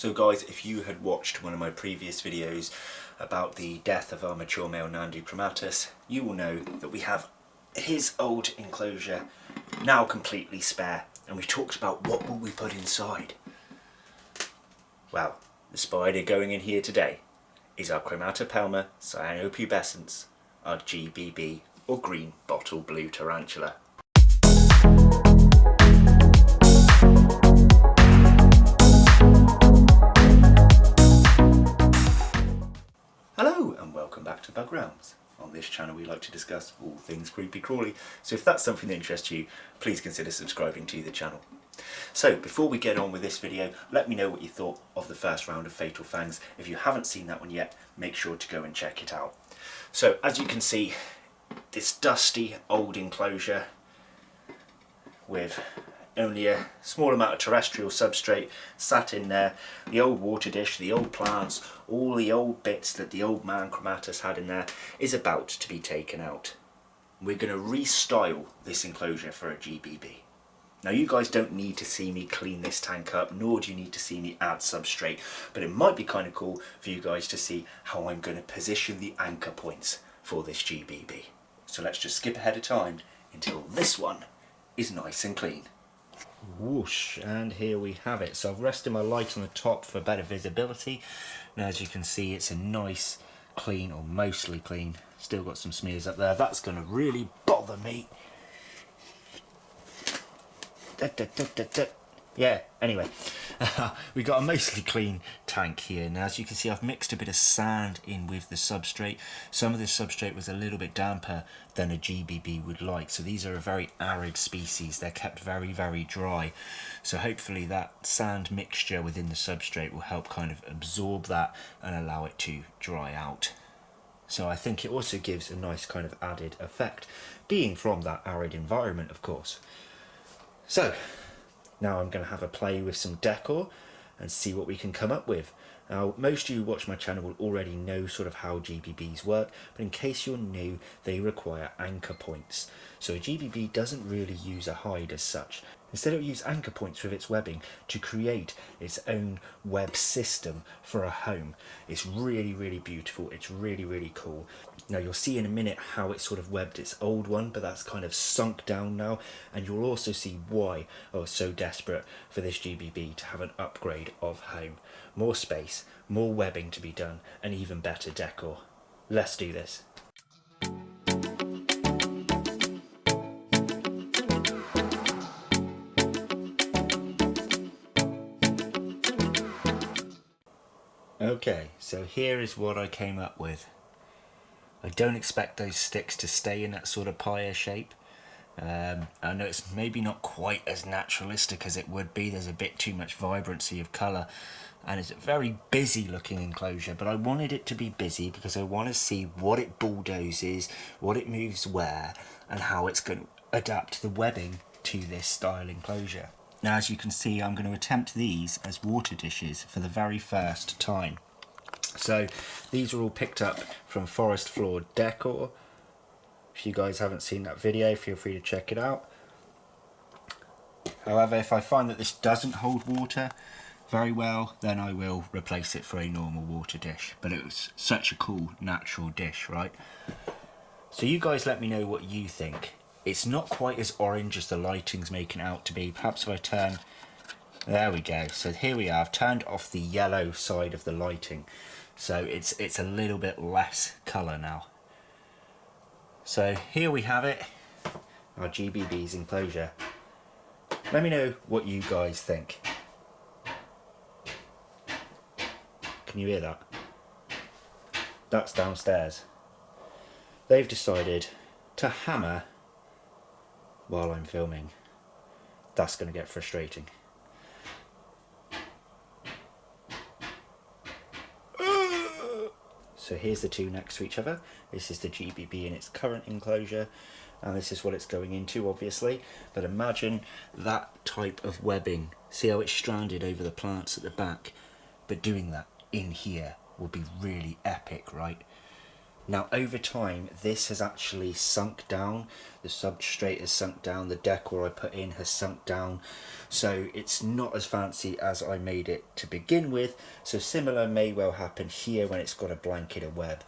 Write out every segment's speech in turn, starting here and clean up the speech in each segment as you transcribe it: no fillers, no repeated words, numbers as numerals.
So guys, if you had watched one of my previous videos about the death of our mature male Nandu chromatus, you will know that we have his old enclosure now completely spare, and we talked about what will we put inside. Well, the spider going in here today is our Chromatopelma cyanopubescens, our GBB or green bottle blue tarantula. Hello and welcome back to Bug Realms. On this channel we like to discuss all things creepy crawly, so if that's something that interests you, please consider subscribing to the channel. So before we get on with this video, let me know what you thought of the first round of Fatal Fangs. If you haven't seen that one yet, make sure to go and check it out. So as you can see, this dusty old enclosure with only a small amount of terrestrial substrate sat in there, the old water dish, the old plants, all the old bits that the old man chromatus had in there is about to be taken out. We're going to restyle this enclosure for a GBB. Now you guys don't need to see me clean this tank up, nor do you need to see me add substrate, but it might be kind of cool for you guys to see how I'm going to position the anchor points for this GBB. So let's just skip ahead of time until this one is nice and clean. Whoosh, and here we have it. So I've rested my light on the top for better visibility. Now as you can see, it's a nice clean, or mostly clean. Still got some smears up there. That's going to really bother me. Yeah, anyway, we got a mostly clean tank here. Now as you can see, I've mixed a bit of sand in with the substrate. Some of this substrate was a little bit damper than a GBB would like, so these are a very arid species. They're kept very dry, so hopefully that sand mixture within the substrate will help kind of absorb that and allow it to dry out. So I think it also gives a nice kind of added effect, being from that arid environment, of course. So now I'm going to have a play with some decor and see what we can come up with. Now most of you who watch my channel will already know sort of how GBBs work, but in case you're new, they require anchor points. So a GBB doesn't really use a hide as such. Instead it will use anchor points with its webbing to create its own web system for a home. It's really beautiful, it's really cool. Now you'll see in a minute how it sort of webbed its old one, but that's kind of sunk down now, and you'll also see why I was so desperate for this GBB to have an upgrade of home. More space, more webbing to be done, and even better decor. Let's do this. Okay, so here is what I came up with. I don't expect those sticks to stay in that sort of pyre shape. I know it's maybe not quite as naturalistic as it would be. There's a bit too much vibrancy of colour, and it's a very busy looking enclosure, but I wanted it to be busy because I want to see what it bulldozes, what it moves where, and how it's going to adapt the webbing to this style enclosure. Now as you can see, I'm going to attempt these as water dishes for the very first time. So these are all picked up from Forest Floor Decor. If you guys haven't seen that video, feel free to check it out. However, if I find that this doesn't hold water very well, then I will replace it for a normal water dish. But it was such a cool natural dish, right? So you guys let me know what you think. It's not quite as orange as the lighting's making it out to be. Perhaps if I turn... There we go. So here we are. I've turned off the yellow side of the lighting. So it's a little bit less colour now. So here we have it. Our GBB's enclosure. Let me know what you guys think. Can you hear that? That's downstairs. They've decided to hammer while I'm filming. That's going to get frustrating. So here's the two next to each other. This is the GBB in its current enclosure, and this is what it's going into, obviously. But imagine that type of webbing. See how it's stranded over the plants at the back? But doing that in here would be really epic, right? Now over time this has actually sunk down, the substrate has sunk down, the decor I put in has sunk down, so it's not as fancy as I made it to begin with. So similar may well happen here when it's got a blanket of web,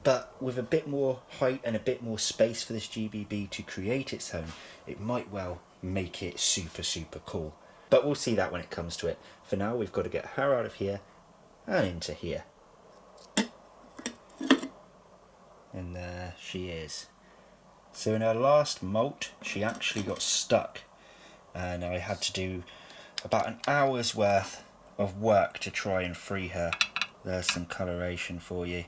but with a bit more height and a bit more space for this GBB to create its home, it might well make it super cool. But we'll see that when it comes to it. For now we've got to get her out of here and into here. And there she is. So in her last molt she actually got stuck, and I had to do about an hour's worth of work to try and free her. There's some coloration for you.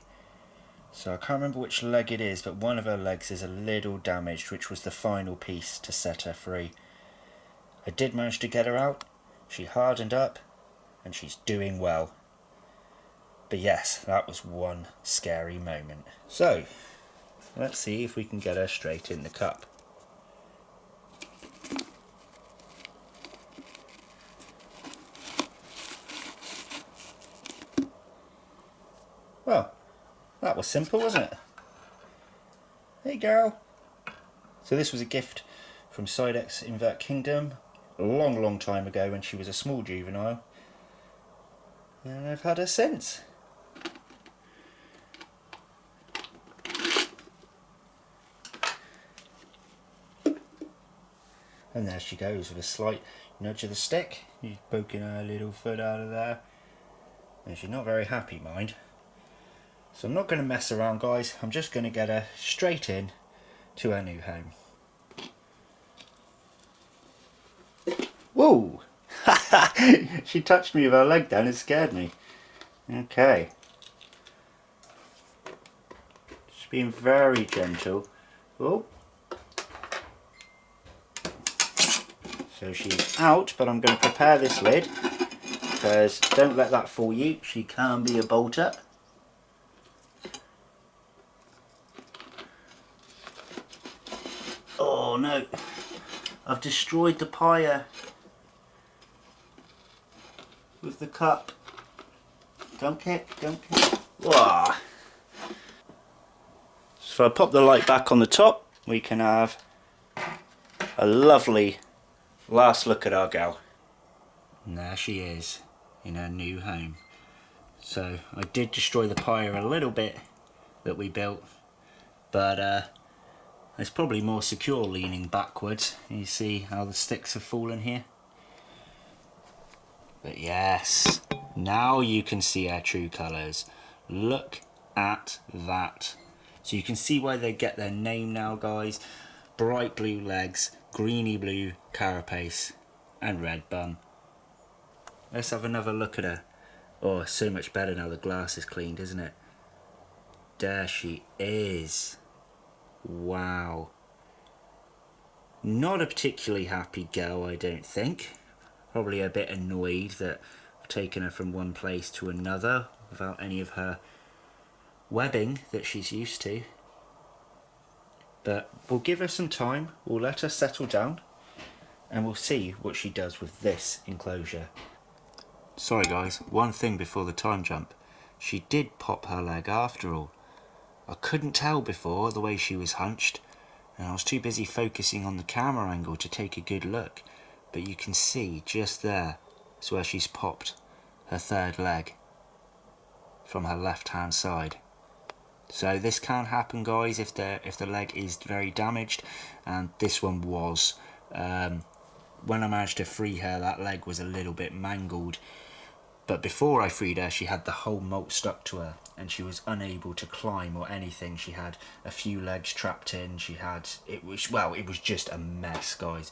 So I can't remember which leg it is, but one of her legs is a little damaged, which was the final piece to set her free. I did manage to get her out, she hardened up, and she's doing well. But yes, that was one scary moment. So, let's see if we can get her straight in the cup. Well, that was simple, wasn't it? Hey girl! So this was a gift from Sidex Invert Kingdom a long time ago when she was a small juvenile. And I've had her since. And there she goes with a slight nudge of the stick. She's poking her little foot out of there. And she's not very happy, mind. So I'm not going to mess around, guys. I'm just going to get her straight in to her new home. Whoa! She touched me with her leg then, it scared me. Okay. Just being very gentle. Oh. So she's out, but I'm going to prepare this lid, because don't let that fool you, she can be a bolter. Oh no, I've destroyed the pyre with the cup. Don't kick, don't kick. Whoa. So if I pop the light back on the top, we can have a lovely last look at our gal. And there she is in her new home. So I did destroy the pyre a little bit that we built, but it's probably more secure leaning backwards. You see how the sticks have fallen here? But yes, now you can see our true colours. Look at that. So you can see why they get their name now, guys. Bright blue legs, greeny blue carapace, and red bum. Let's have another look at her. Oh, it's so much better now the glass is cleaned, isn't it? There she is. Wow. Not a particularly happy girl, I don't think. Probably a bit annoyed that I've taken her from one place to another without any of her webbing that she's used to. But we'll give her some time, we'll let her settle down, and we'll see what she does with this enclosure. Sorry guys, one thing before the time jump. She did pop her leg after all. I couldn't tell before the way she was hunched, and I was too busy focusing on the camera angle to take a good look. But you can see just there is where she's popped her third leg from her left hand side. So this can happen, guys, if the leg is very damaged, and this one was. When I managed to free her, that leg was a little bit mangled. But before I freed her, she had the whole molt stuck to her, and she was unable to climb or anything. She had a few legs trapped in. It was just a mess, guys.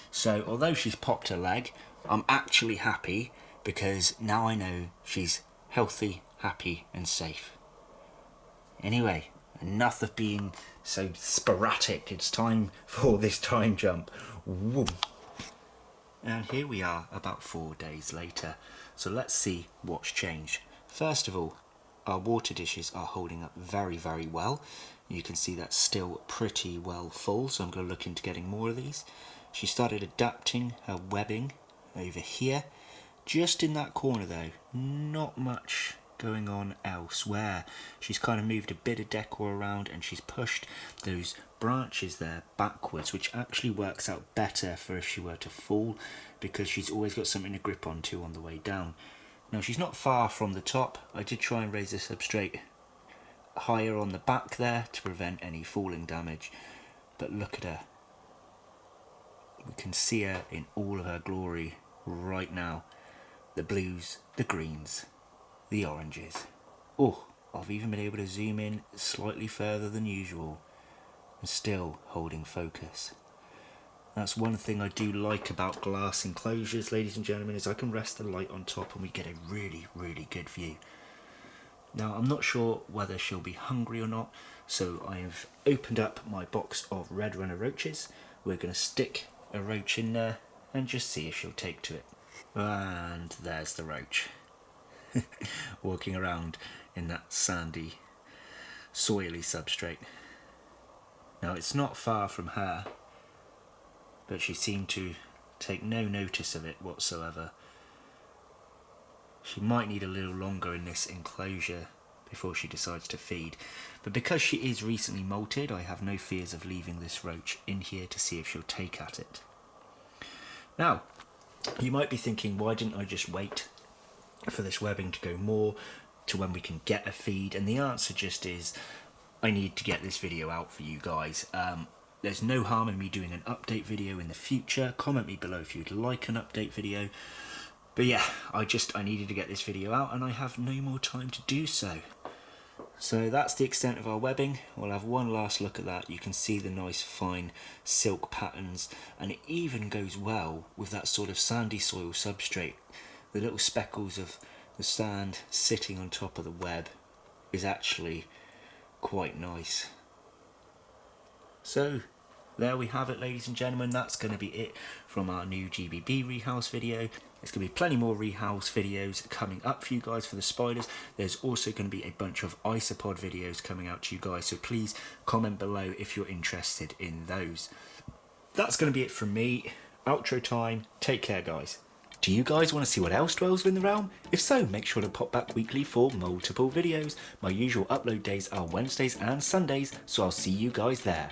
So although she's popped her leg, I'm actually happy, because now I know she's healthy, happy and safe. Anyway, enough of being so sporadic. It's time for this time jump. Woo. And here we are about 4 days later. So let's see what's changed. First of all, our water dishes are holding up very well. You can see that's still pretty well full, so I'm going to look into getting more of these. She started adapting her webbing over here. Just in that corner though, not much going on elsewhere. She's kind of moved a bit of decor around and she's pushed those branches there backwards, which actually works out better for if she were to fall, because she's always got something to grip onto on the way down. Now she's not far from the top. I did try and raise the substrate higher on the back there to prevent any falling damage, but look at her. We can see her in all of her glory right now. The blues, the greens, the oranges. Oh, I've even been able to zoom in slightly further than usual and still holding focus. That's one thing I do like about glass enclosures, ladies and gentlemen, is I can rest the light on top and we get a really, really good view. Now I'm not sure whether she'll be hungry or not, so I have opened up my box of red runner roaches. We're going to stick a roach in there and just see if she'll take to it. And there's the roach walking around in that sandy, soily substrate. Now it's not far from her, but she seemed to take no notice of it whatsoever. She might need a little longer in this enclosure before she decides to feed, but because she is recently molted, I have no fears of leaving this roach in here to see if she'll take at it. Now, you might be thinking, why didn't I just wait for this webbing to go more to when we can get a feed? And the answer just is, I need to get this video out for you guys. There's no harm in me doing an update video in the future. Comment me below if you'd like an update video. But yeah, I needed to get this video out and I have no more time to do so. So that's the extent of our webbing. We'll have one last look at that. You can see the nice fine silk patterns, and it even goes well with that sort of sandy soil substrate. The little speckles of the sand sitting on top of the web is actually quite nice. So there we have it, ladies and gentlemen. That's going to be it from our new GBB rehouse video. There's going to be plenty more rehouse videos coming up for you guys for the spiders. There's also going to be a bunch of isopod videos coming out to you guys, so please comment below if you're interested in those. That's going to be it from me. Outro time. Take care, guys. Do you guys want to see what else dwells within the realm? If so, make sure to pop back weekly for multiple videos. My usual upload days are Wednesdays and Sundays, so I'll see you guys there.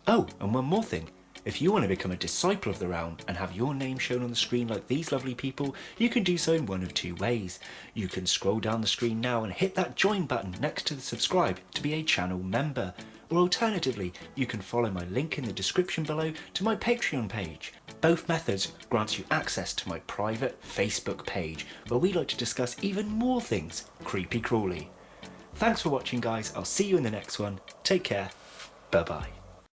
Oh, and one more thing. If you want to become a disciple of the realm and have your name shown on the screen like these lovely people, you can do so in one of two ways. You can scroll down the screen now and hit that join button next to the subscribe to be a channel member. Or alternatively, you can follow my link in the description below to my Patreon page. Both methods grants you access to my private Facebook page, where we like to discuss even more things creepy crawly. Thanks for watching, guys. I'll see you in the next one. Take care. Bye bye.